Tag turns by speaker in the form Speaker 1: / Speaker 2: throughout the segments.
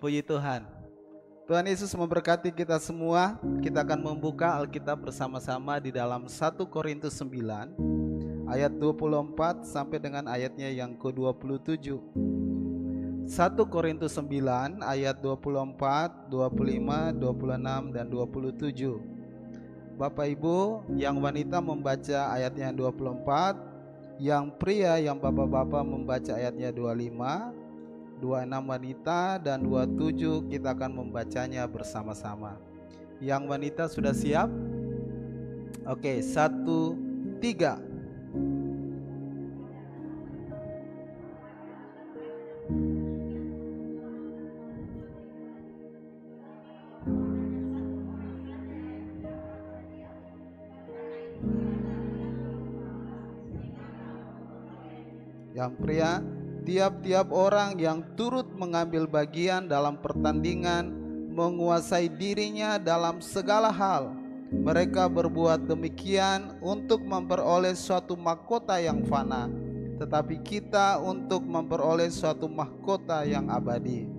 Speaker 1: Puji Tuhan. Tuhan Yesus memberkati kita semua. Kita akan membuka Alkitab bersama-sama di dalam 1 Korintus 9 ayat 24 sampai dengan ayatnya yang ke-27. 1 Korintus 9 ayat 24, 25, 26 dan 27. Bapak Ibu yang wanita membaca ayatnya 24, yang pria yang bapak-bapak membaca ayatnya 25, 26 wanita dan 27 kita akan membacanya bersama-sama. Yang wanita sudah siap? Oke, 1, 3. Yang pria, tiap-tiap orang yang turut mengambil bagian dalam pertandingan menguasai dirinya dalam segala hal. Mereka berbuat demikian untuk memperoleh suatu mahkota yang fana, tetapi kita untuk memperoleh suatu mahkota yang abadi.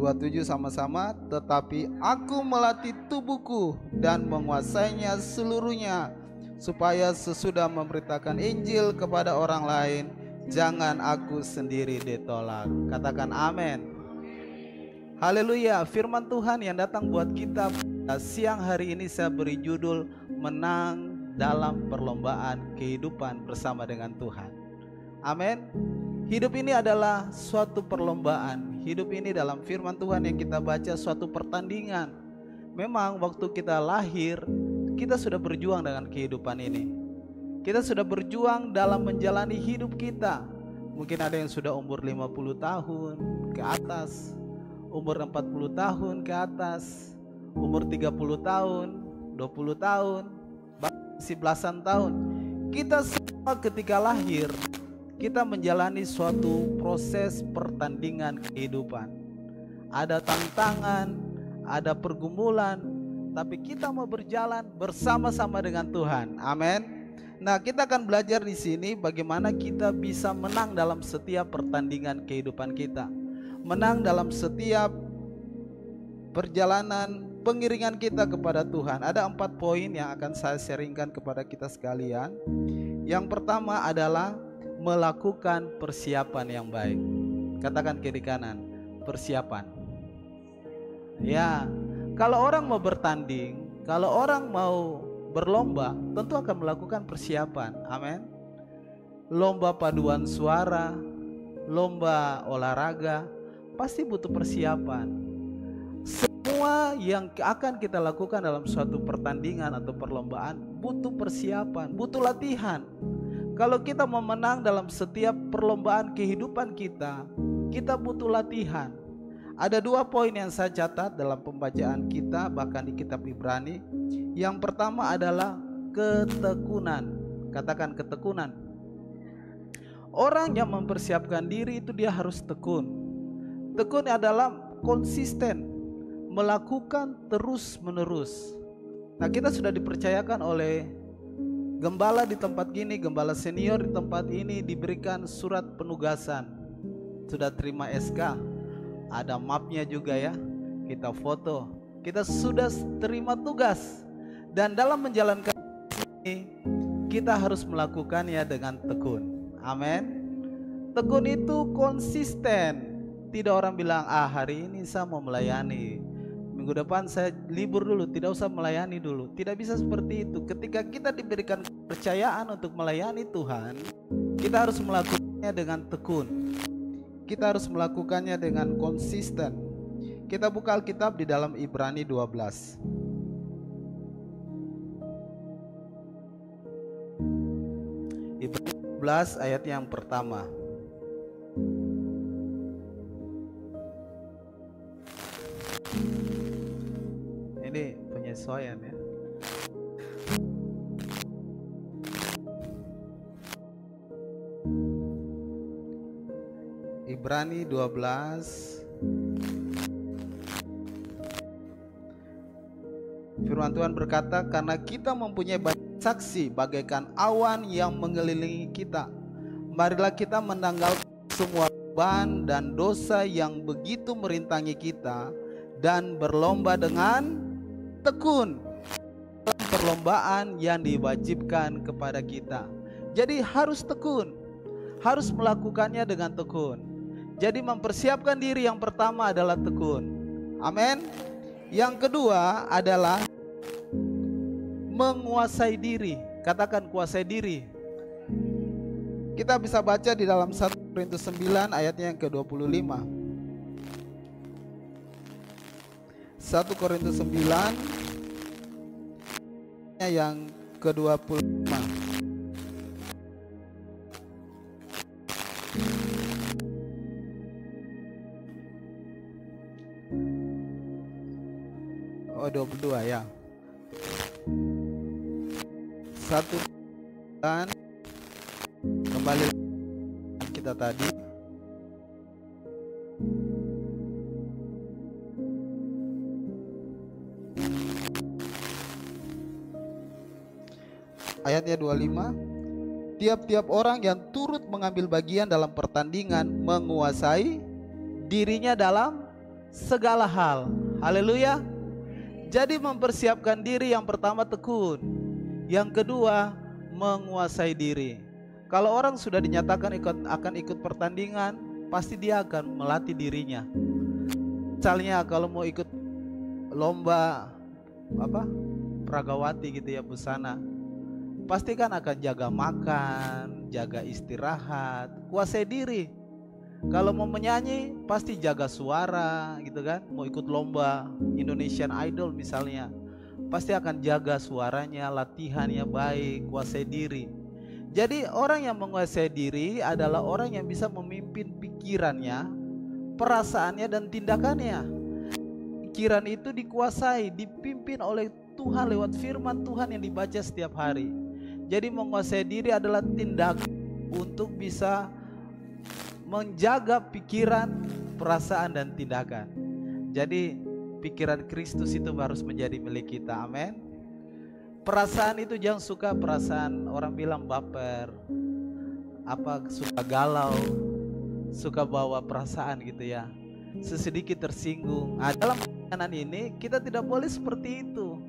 Speaker 1: Tujuh sama-sama. Tetapi aku melatih tubuhku dan menguasainya seluruhnya, supaya sesudah memberitakan Injil kepada orang lain, jangan aku sendiri ditolak. Katakan amin. Haleluya. Firman Tuhan yang datang buat kita siang hari ini saya beri judul Menang dalam Perlombaan Kehidupan Bersama dengan Tuhan. Amin. Hidup ini adalah suatu perlombaan. Hidup ini dalam firman Tuhan yang kita baca suatu pertandingan. Memang waktu kita lahir, kita sudah berjuang dengan kehidupan ini. Kita sudah berjuang dalam menjalani hidup kita. Mungkin ada yang sudah umur 50 tahun ke atas, umur 40 tahun ke atas, umur 30 tahun, 20 tahun, bahkan belasan tahun. Kita semua ketika lahir, kita menjalani suatu proses pertandingan kehidupan. Ada tantangan, ada pergumulan, tapi kita mau berjalan bersama-sama dengan Tuhan. Amin. Nah, kita akan belajar di sini bagaimana kita bisa menang dalam setiap pertandingan kehidupan kita. Menang dalam setiap perjalanan pengiringan kita kepada Tuhan. Ada 4 poin yang akan saya sharingkan kepada kita sekalian. Yang pertama adalah melakukan persiapan yang baik. Katakan kiri kanan, persiapan. Ya, kalau orang mau bertanding, kalau orang mau berlomba, tentu akan melakukan persiapan. Amin. Lomba paduan suara, lomba olahraga, pasti butuh persiapan. Semua yang akan kita lakukan dalam suatu pertandingan atau perlombaan butuh persiapan, butuh latihan. Kalau kita mau menang dalam setiap perlombaan kehidupan kita, kita butuh latihan. Ada 2 poin yang saya catat dalam pembacaan kita, bahkan di kitab Ibrani. Yang pertama adalah ketekunan. Katakan ketekunan. Orang yang mempersiapkan diri itu dia harus tekun. Tekun adalah konsisten, melakukan terus menerus. Nah, kita sudah dipercayakan oleh gembala di tempat gini, gembala senior di tempat ini diberikan surat penugasan. Sudah terima SK, ada mapnya juga ya. Kita foto, kita sudah terima tugas. Dan dalam menjalankan ini, kita harus melakukannya dengan tekun. Amin. Tekun itu konsisten. Tidak orang bilang, hari ini saya mau melayani, minggu depan saya libur dulu, tidak usah melayani dulu. Tidak bisa seperti itu. Ketika kita diberikan kepercayaan untuk melayani Tuhan, kita harus melakukannya dengan tekun. Kita harus melakukannya dengan konsisten. Kita buka Alkitab di dalam Ibrani 12. Ibrani 12 ayat yang pertama. Ini penyesuaian ya. Ibrani 12. Firman Tuhan berkata, karena kita mempunyai banyak saksi bagaikan awan yang mengelilingi kita. Marilah kita menanggalkan semua beban dan dosa yang begitu merintangi kita dan berlomba dengan tekun dalam perlombaan yang diwajibkan kepada kita. Jadi harus tekun, harus melakukannya dengan tekun. Jadi mempersiapkan diri yang pertama adalah tekun. Amin. Yang kedua adalah menguasai diri. Katakan kuasai diri. Kita bisa baca di dalam 1 Korintus 9 ayatnya yang ke-25. 1 Korintus 9 yang ke-25. Oh, 22 ya. 1 dan kembali kita tadi. Ayatnya 25. Tiap-tiap orang yang turut mengambil bagian dalam pertandingan menguasai dirinya dalam segala hal. Haleluya. Jadi mempersiapkan diri yang pertama tekun, yang kedua menguasai diri. Kalau orang sudah dinyatakan akan ikut pertandingan, pasti dia akan melatih dirinya. Misalnya kalau mau ikut lomba pragawati gitu ya, busana, pasti kan akan jaga makan, jaga istirahat, kuasai diri. Kalau mau menyanyi pasti jaga suara gitu kan. Mau ikut lomba Indonesian Idol misalnya, pasti akan jaga suaranya, latihannya baik, kuasai diri. Jadi orang yang menguasai diri adalah orang yang bisa memimpin pikirannya, perasaannya dan tindakannya. Pikiran itu dikuasai, dipimpin oleh Tuhan lewat firman Tuhan yang dibaca setiap hari. Jadi menguasai diri adalah tindakan untuk bisa menjaga pikiran, perasaan dan tindakan. Jadi pikiran Kristus itu harus menjadi milik kita. Amin. Perasaan itu jangan suka perasaan orang bilang baper, suka galau, suka bawa perasaan gitu ya, sesedikit tersinggung. Dalam perjalanan ini kita tidak boleh seperti itu.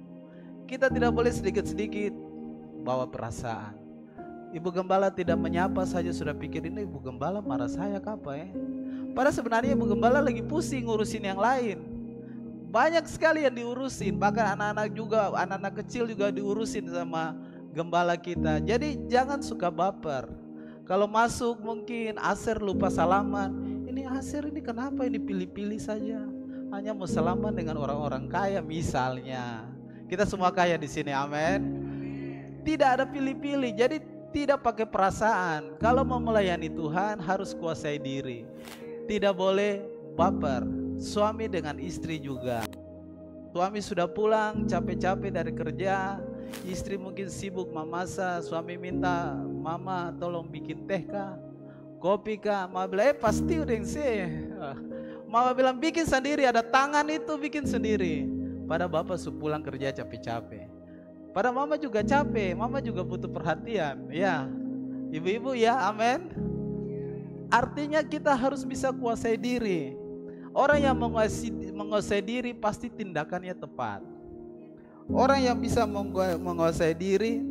Speaker 1: Kita tidak boleh sedikit-sedikit bawa perasaan. Ibu gembala tidak menyapa saja sudah pikir ini Ibu gembala marah saya apa ya. Padahal sebenarnya Ibu gembala lagi pusing ngurusin yang lain. Banyak sekali yang diurusin, bahkan anak-anak juga, anak-anak kecil juga diurusin sama gembala kita. Jadi jangan suka baper. Kalau masuk mungkin Aser lupa salaman. Ini Aser ini kenapa ini pilih-pilih saja? Hanya mau salaman dengan orang-orang kaya misalnya. Kita semua kaya di sini, amin. Tidak ada pilih-pilih. Jadi tidak pakai perasaan. Kalau mau melayani Tuhan harus kuasai diri. Tidak boleh baper. Suami dengan istri juga. Suami sudah pulang capek-capek dari kerja, istri mungkin sibuk memasak. Suami minta, mama tolong bikin teh kah, kopi kah. Mama bilang pasti udah sih. Mama bilang bikin sendiri, ada tangan itu bikin sendiri. Pada bapak pulang kerja capek-capek. Pada mama juga capek, mama juga butuh perhatian. Ya, ibu-ibu ya, amin. Artinya kita harus bisa kuasai diri. Orang yang menguasai diri pasti tindakannya tepat. Orang yang bisa menguasai diri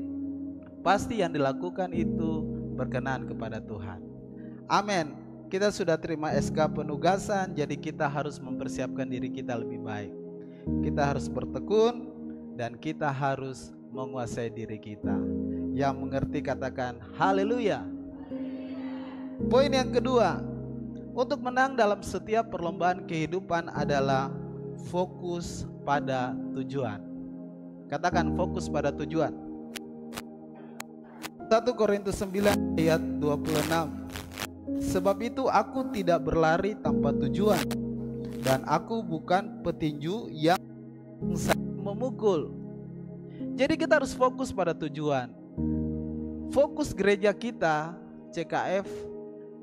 Speaker 1: pasti yang dilakukan itu berkenan kepada Tuhan. Amin. Kita sudah terima SK penugasan, jadi kita harus mempersiapkan diri kita lebih baik. Kita harus bertekun dan kita harus menguasai diri kita. Yang mengerti katakan haleluya. Poin yang kedua, untuk menang dalam setiap perlombaan kehidupan adalah fokus pada tujuan. Katakan fokus pada tujuan. 1 Korintus 9 ayat 26. Sebab itu aku tidak berlari tanpa tujuan, dan aku bukan petinju yang memukul. Jadi kita harus fokus pada tujuan. Fokus gereja kita CKF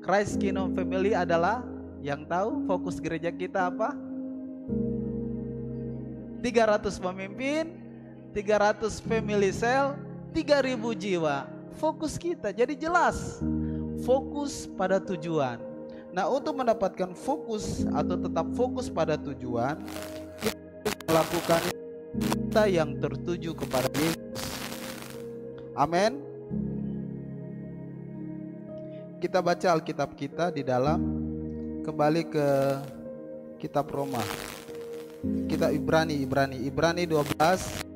Speaker 1: Christ Kingdom Family adalah, yang tahu fokus gereja kita apa? 300 pemimpin, 300 family cell, 3.000 jiwa. Fokus kita jadi jelas. Fokus pada tujuan. Nah, untuk mendapatkan fokus atau tetap fokus pada tujuan, kita melakukan kita yang tertuju kepada Yesus. Amin. Kita baca Alkitab kita di dalam, kembali ke kitab Roma. Kita Ibrani 12.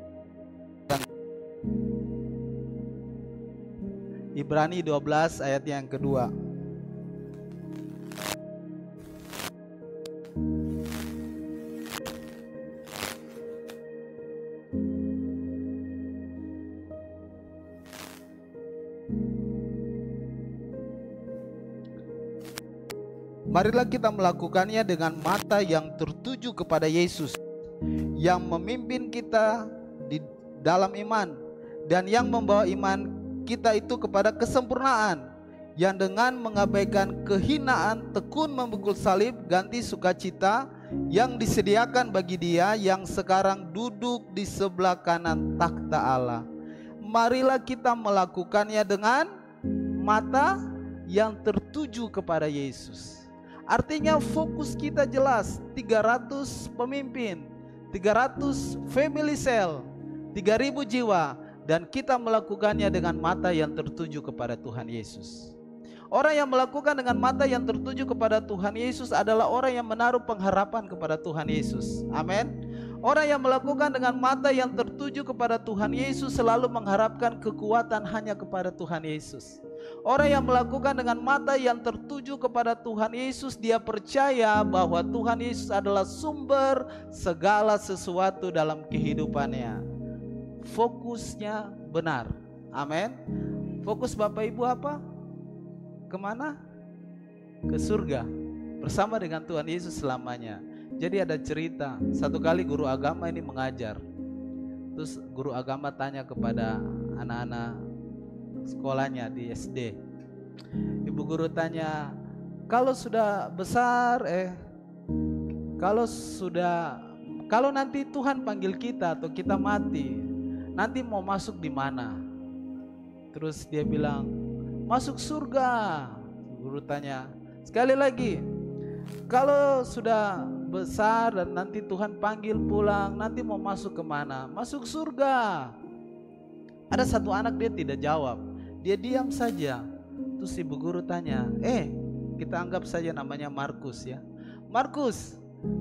Speaker 1: Ibrani 12 ayat yang kedua. Marilah kita melakukannya dengan mata yang tertuju kepada Yesus, yang memimpin kita di dalam iman dan yang membawa iman kita itu kepada kesempurnaan, yang dengan mengabaikan kehinaan tekun memikul salib, ganti sukacita yang disediakan bagi Dia yang sekarang duduk di sebelah kanan takhta Allah. Marilah kita melakukannya dengan mata yang tertuju kepada Yesus. Artinya fokus kita jelas, 300 pemimpin, 300 family cell, 3.000 jiwa, dan kita melakukannya dengan mata yang tertuju kepada Tuhan Yesus. Orang yang melakukan dengan mata yang tertuju kepada Tuhan Yesus adalah orang yang menaruh pengharapan kepada Tuhan Yesus. Amin. Orang yang melakukan dengan mata yang tertuju kepada Tuhan Yesus selalu mengharapkan kekuatan hanya kepada Tuhan Yesus. Orang yang melakukan dengan mata yang tertuju kepada Tuhan Yesus, dia percaya bahwa Tuhan Yesus adalah sumber segala sesuatu dalam kehidupannya. Fokusnya benar. Amin. Fokus Bapak Ibu apa? Kemana? Ke surga bersama dengan Tuhan Yesus selamanya. Jadi ada cerita, satu kali guru agama ini mengajar. Terus guru agama tanya kepada anak-anak sekolahnya di SD. Ibu guru tanya, kalau sudah besar, kalau nanti Tuhan panggil kita atau kita mati, nanti mau masuk di mana? Terus dia bilang, masuk surga. Guru tanya sekali lagi, kalau sudah besar dan nanti Tuhan panggil pulang, nanti mau masuk kemana? Masuk surga. Ada satu anak, dia tidak jawab, dia diam saja. Terus ibu guru tanya, kita anggap saja namanya Markus ya. Markus,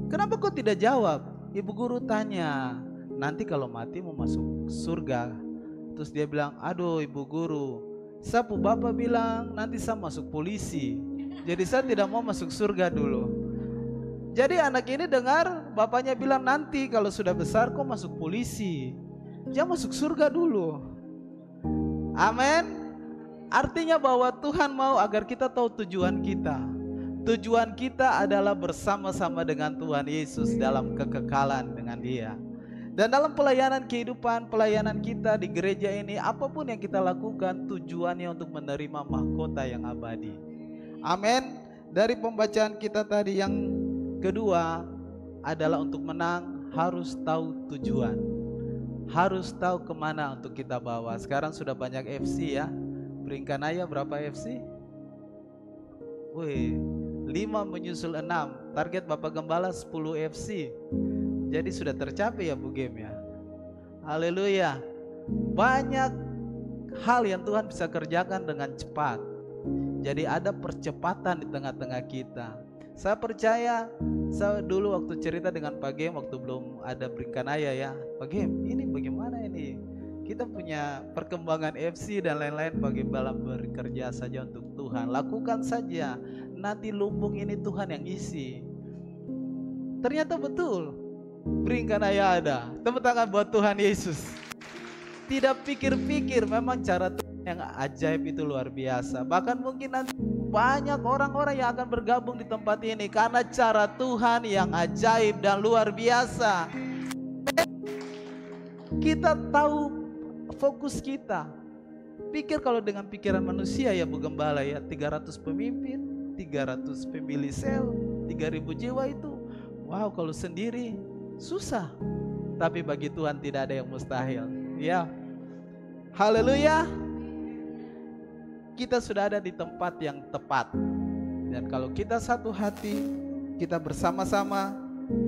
Speaker 1: kenapa kau tidak jawab? Ibu guru tanya, nanti kalau mati mau masuk surga. Terus dia bilang, aduh ibu guru, sapu bapak bilang nanti saya masuk polisi, jadi saya tidak mau masuk surga dulu. Jadi anak ini dengar bapaknya bilang nanti kalau sudah besar kok masuk polisi, jangan masuk surga dulu. Amin. Artinya bahwa Tuhan mau agar kita tahu tujuan kita. Tujuan kita adalah bersama-sama dengan Tuhan Yesus dalam kekekalan dengan Dia. Dan dalam pelayanan kehidupan, pelayanan kita di gereja ini, apapun yang kita lakukan tujuannya untuk menerima mahkota yang abadi. Amin. Dari pembacaan kita tadi, yang kedua adalah untuk menang harus tahu tujuan, harus tahu kemana untuk kita bawa. Sekarang sudah banyak FC ya. Peringkat ayah berapa FC? Wih, 5 menyusul 6. Target Bapak Gembala 10 FC. Jadi sudah tercapai ya Bu Game ya. Haleluya. Banyak hal yang Tuhan bisa kerjakan dengan cepat. Jadi ada percepatan di tengah-tengah kita. Saya percaya, saya dulu waktu cerita dengan Pak Gem waktu belum ada Bringkanaya ya, Pak Gem ini bagaimana ini, kita punya perkembangan FC dan lain-lain, Pak Gembala bekerja saja untuk Tuhan, lakukan saja, nanti lumbung ini Tuhan yang isi. Ternyata betul, Bringkanaya ada. Tepuk tangan buat Tuhan Yesus. Tidak pikir-pikir, memang cara Tuhan yang ajaib itu luar biasa. Bahkan mungkin nanti banyak orang-orang yang akan bergabung di tempat ini karena cara Tuhan yang ajaib dan luar biasa. Kita tahu fokus kita. Pikir kalau dengan pikiran manusia ya Bu Gembala ya, 300 pemimpin, 300 family cell, 3.000 jiwa itu, wow, kalau sendiri susah. Tapi bagi Tuhan tidak ada yang mustahil. Ya. Haleluya. Kita sudah ada di tempat yang tepat. Dan kalau kita satu hati, kita bersama-sama,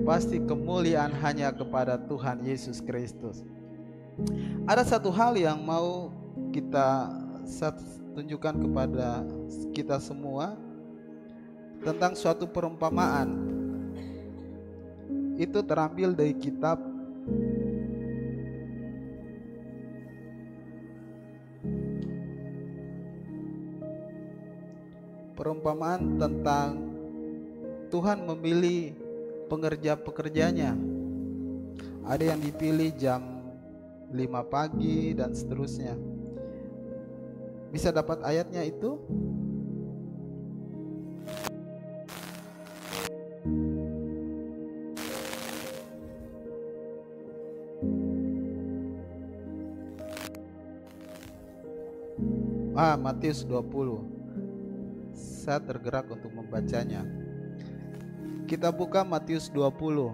Speaker 1: pasti kemuliaan hanya kepada Tuhan Yesus Kristus. Ada satu hal yang mau kita tunjukkan kepada kita semua tentang suatu perumpamaan. Itu terambil dari kitab perumpamaan tentang Tuhan memilih pekerja-pekerjanya. Ada yang dipilih jam 5 pagi dan seterusnya. Bisa dapat ayatnya itu? Matius 20. Saya tergerak untuk membacanya. Kita buka Matius 20.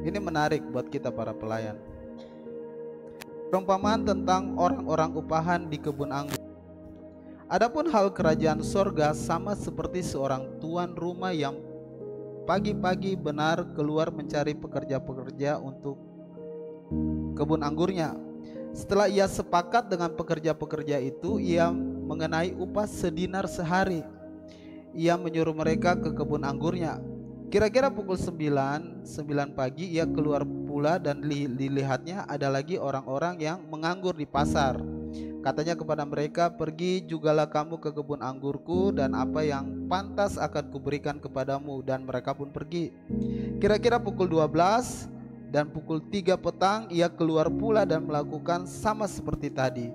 Speaker 1: Ini menarik buat kita para pelayan. Perumpamaan tentang orang-orang upahan di kebun anggur. Adapun hal kerajaan sorga sama seperti seorang tuan rumah yang pagi-pagi benar keluar mencari pekerja-pekerja untuk kebun anggurnya. Setelah ia sepakat dengan pekerja-pekerja itu, ia mengenai upah sedinar sehari. Ia menyuruh mereka ke kebun anggurnya. Kira-kira pukul 9 pagi ia keluar pula, dan dilihatnya ada lagi orang-orang yang menganggur di pasar. Katanya kepada mereka, "Pergi jugalah kamu ke kebun anggurku, dan apa yang pantas akan kuberikan kepadamu." Dan mereka pun pergi. Kira-kira pukul 12 dan pukul 3 petang ia keluar pula dan melakukan sama seperti tadi.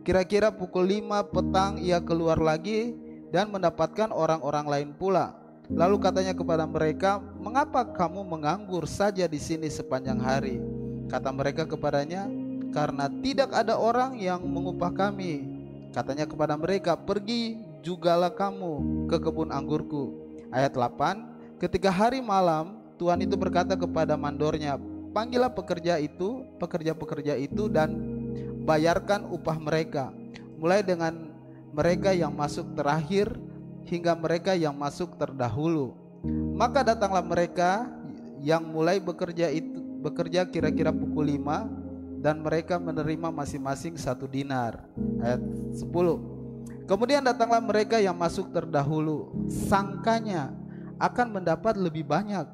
Speaker 1: Kira-kira pukul 5 petang ia keluar lagi dan mendapatkan orang-orang lain pula. Lalu katanya kepada mereka, "Mengapa kamu menganggur saja di sini sepanjang hari?" Kata mereka kepadanya, "Karena tidak ada orang yang mengupah kami." Katanya kepada mereka, "Pergi jugalah kamu ke kebun anggurku." Ayat 8. Ketika hari malam, Tuhan itu berkata kepada mandornya, "Panggillah pekerja-pekerja itu dan bayarkan upah mereka, mulai dengan mereka yang masuk terakhir hingga mereka yang masuk terdahulu." Maka datanglah mereka yang mulai bekerja kira-kira pukul 5, dan mereka menerima masing-masing 1 dinar. Ayat 10. Kemudian datanglah mereka yang masuk terdahulu, sangkanya akan mendapat lebih banyak,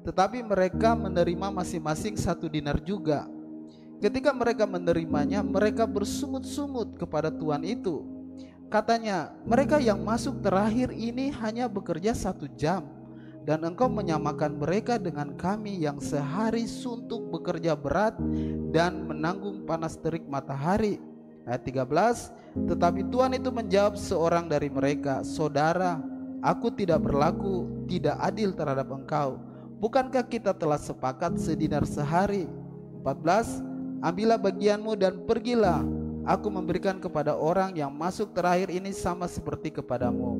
Speaker 1: tetapi mereka menerima masing-masing 1 dinar juga. Ketika mereka menerimanya, mereka bersungut-sungut kepada tuan itu. Katanya, "Mereka yang masuk terakhir ini hanya bekerja 1 jam, dan engkau menyamakan mereka dengan kami yang sehari suntuk bekerja berat dan menanggung panas terik matahari." Ayat 13. Tetapi Tuhan itu menjawab seorang dari mereka, "Saudara, aku tidak berlaku tidak adil terhadap engkau. Bukankah kita telah sepakat sedinar sehari?" 14. "Ambillah bagianmu dan pergilah. Aku memberikan kepada orang yang masuk terakhir ini sama seperti kepadamu.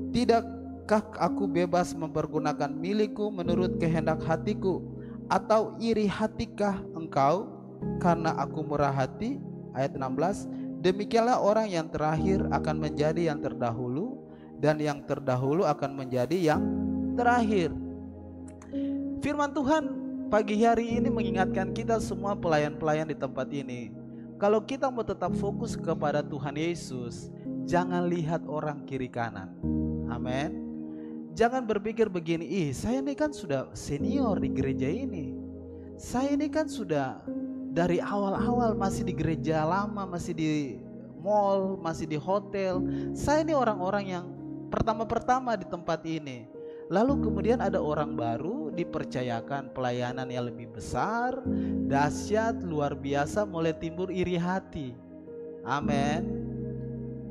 Speaker 1: Tidakkah aku bebas mempergunakan milikku menurut kehendak hatiku? Atau iri hatikah engkau karena aku murah hati?" Ayat 16. "Demikianlah orang yang terakhir akan menjadi yang terdahulu, dan yang terdahulu akan menjadi yang terakhir." Firman Tuhan pagi hari ini mengingatkan kita semua pelayan-pelayan di tempat ini. Kalau kita mau tetap fokus kepada Tuhan Yesus, jangan lihat orang kiri kanan. Amin. Jangan berpikir begini, saya ini kan sudah senior di gereja ini. Saya ini kan sudah dari awal-awal masih di gereja lama, masih di mall, masih di hotel. Saya ini orang-orang yang pertama-pertama di tempat ini. Lalu kemudian ada orang baru dipercayakan pelayanan yang lebih besar, dahsyat, luar biasa, mulai timbul iri hati. Amin.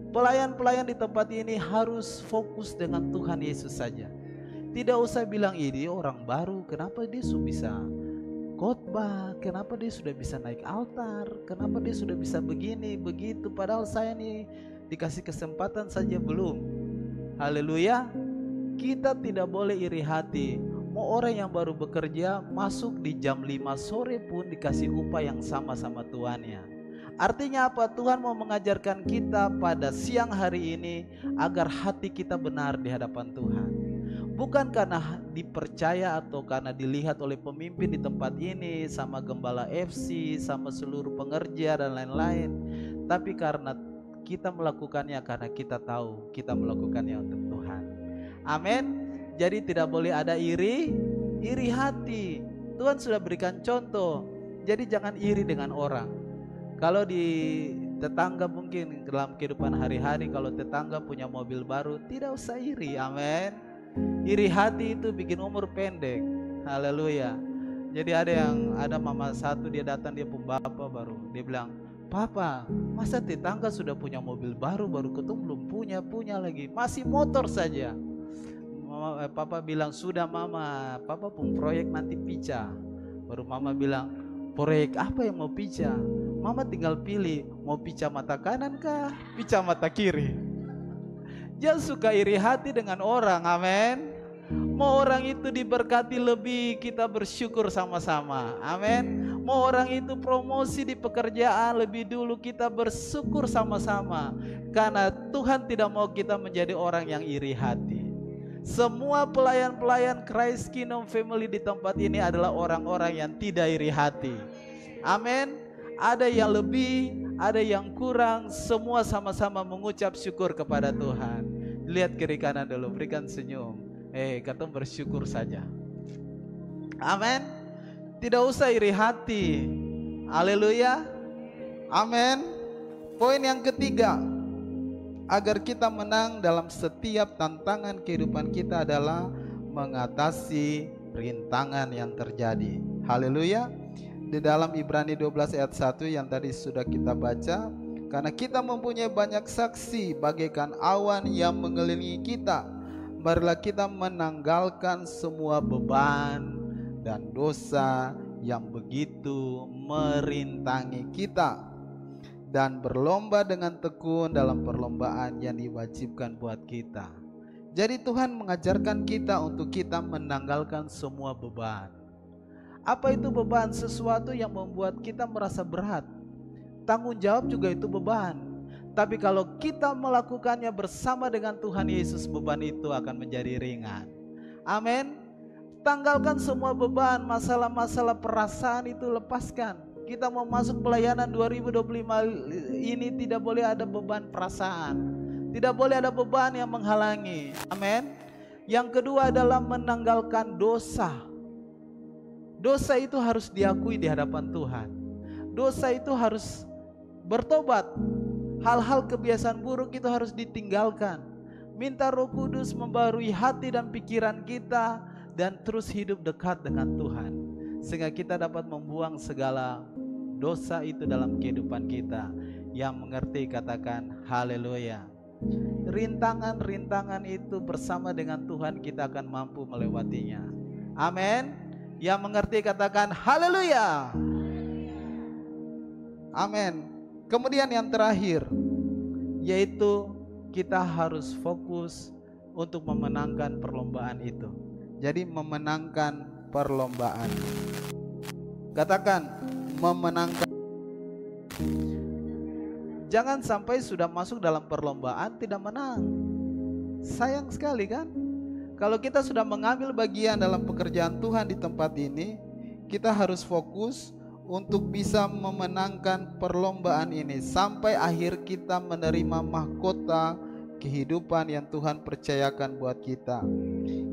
Speaker 1: Pelayan-pelayan di tempat ini harus fokus dengan Tuhan Yesus saja. Tidak usah bilang, "Ini orang baru, kenapa dia sudah bisa khotbah, kenapa dia sudah bisa naik altar, kenapa dia sudah bisa begini, begitu, padahal saya nih dikasih kesempatan saja belum." Haleluya. Kita tidak boleh iri hati. Mau orang yang baru bekerja masuk di jam 5 sore pun dikasih upah yang sama tuannya. Artinya apa? Tuhan mau mengajarkan kita pada siang hari ini agar hati kita benar di hadapan Tuhan. Bukan karena dipercaya atau karena dilihat oleh pemimpin di tempat ini, sama gembala FC, sama seluruh pengerja dan lain-lain, tapi karena kita melakukannya karena kita tahu kita melakukannya untuk Tuhan. Amin. Jadi tidak boleh ada iri hati. Tuhan sudah berikan contoh. Jadi jangan iri dengan orang. Kalau di tetangga mungkin dalam kehidupan hari-hari, kalau tetangga punya mobil baru, tidak usah iri. Amin. Iri hati itu bikin umur pendek. Haleluya. Jadi ada mama satu, dia datang, dia pembapak baru. Dia bilang, "Papa, masa tetangga sudah punya mobil baru ketemu belum punya lagi, masih motor saja." Papa bilang, "Sudah mama, papa pun proyek nanti pica." Baru mama bilang, "Proyek apa yang mau pica?" Mama tinggal pilih, mau pica mata kanan kah, pica mata kiri. Jangan suka iri hati dengan orang, amin. Mau orang itu diberkati lebih, kita bersyukur sama-sama, amin. Mau orang itu promosi di pekerjaan lebih dulu, kita bersyukur sama-sama. Karena Tuhan tidak mau kita menjadi orang yang iri hati. Semua pelayan-pelayan Christ Kingdom Family di tempat ini adalah orang-orang yang tidak iri hati, amin. Ada yang lebih, ada yang kurang, semua sama-sama mengucap syukur kepada Tuhan. Lihat kiri kanan dulu, berikan senyum. Kata bersyukur saja. Amin. Tidak usah iri hati. Haleluya. Amin. Poin yang ketiga, agar kita menang dalam setiap tantangan kehidupan kita adalah mengatasi rintangan yang terjadi. Haleluya. Di dalam Ibrani 12 ayat 1 yang tadi sudah kita baca, karena kita mempunyai banyak saksi bagaikan awan yang mengelilingi kita, marilah kita menanggalkan semua beban dan dosa yang begitu merintangi kita, dan berlomba dengan tekun dalam perlombaan yang diwajibkan buat kita. Jadi Tuhan mengajarkan kita untuk kita menanggalkan semua beban. Apa itu beban? Sesuatu yang membuat kita merasa berat. Tanggung jawab juga itu beban. Tapi kalau kita melakukannya bersama dengan Tuhan Yesus, beban itu akan menjadi ringan. Amin. Tanggalkan semua beban, masalah-masalah perasaan itu lepaskan. Kita mau masuk pelayanan 2025 ini tidak boleh ada beban perasaan. Tidak boleh ada beban yang menghalangi. Amin. Yang kedua adalah menanggalkan dosa. Dosa itu harus diakui di hadapan Tuhan. Dosa itu harus bertobat. Hal-hal kebiasaan buruk itu harus ditinggalkan. Minta Roh Kudus membarui hati dan pikiran kita, dan terus hidup dekat dengan Tuhan, sehingga kita dapat membuang segala dosa itu dalam kehidupan kita. Yang mengerti katakan haleluya. Rintangan-rintangan itu bersama dengan Tuhan kita akan mampu melewatinya. Amin. Yang mengerti katakan haleluya. Amin. Kemudian yang terakhir, yaitu kita harus fokus untuk memenangkan perlombaan itu. Jadi memenangkan perlombaan. Katakan memenangkan. Jangan sampai sudah masuk dalam perlombaan tidak menang. Sayang sekali kan? Kalau kita sudah mengambil bagian dalam pekerjaan Tuhan di tempat ini, kita harus fokus untuk bisa memenangkan perlombaan ini sampai akhir kita menerima mahkota kehidupan yang Tuhan percayakan buat kita.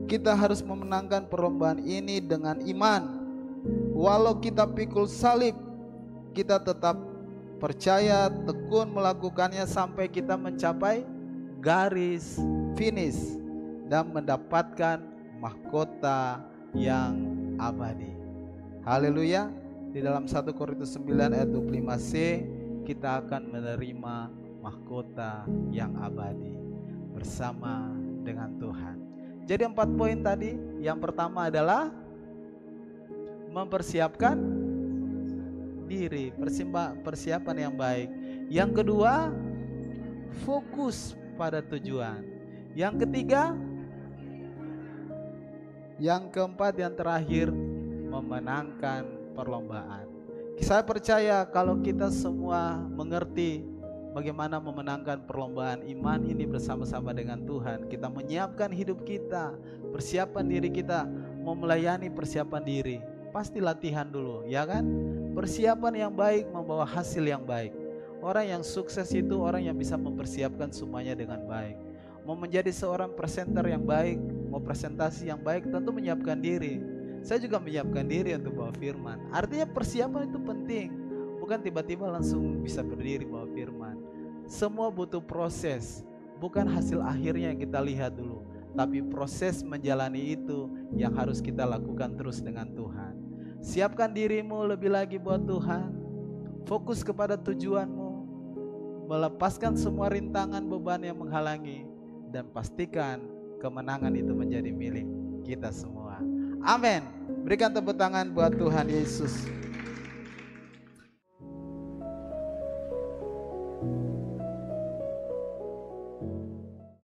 Speaker 1: Kita harus memenangkan perlombaan ini dengan iman. Walau kita pikul salib, kita tetap percaya, tekun melakukannya sampai kita mencapai garis finish dan mendapatkan mahkota yang abadi. Haleluya. Di dalam 1 Korintus 9 ayat 25c, kita akan menerima mahkota yang abadi bersama dengan Tuhan. Jadi 4 poin tadi. Yang pertama adalah mempersiapkan diri, persiapan yang baik. Yang kedua, fokus pada tujuan. Yang ketiga, yang keempat, yang terakhir, memenangkan perlombaan. Saya percaya kalau kita semua mengerti bagaimana memenangkan perlombaan iman ini bersama-sama dengan Tuhan, kita menyiapkan hidup kita, persiapan diri kita, mau melayani persiapan diri, pasti latihan dulu, ya kan? Persiapan yang baik membawa hasil yang baik. Orang yang sukses itu orang yang bisa mempersiapkan semuanya dengan baik. Mau menjadi seorang presenter yang baik, mau presentasi yang baik, tentu menyiapkan diri. Saya juga menyiapkan diri untuk bawa firman. Artinya persiapan itu penting. Bukan tiba-tiba langsung bisa berdiri bawa firman. Semua butuh proses. Bukan hasil akhirnya yang kita lihat dulu, tapi proses menjalani itu yang harus kita lakukan terus dengan Tuhan. Siapkan dirimu lebih lagi buat Tuhan. Fokus kepada tujuanmu. Melepaskan semua rintangan beban yang menghalangi, dan pastikan kemenangan itu menjadi milik kita semua. Amin. Berikan tepuk tangan buat Tuhan Yesus.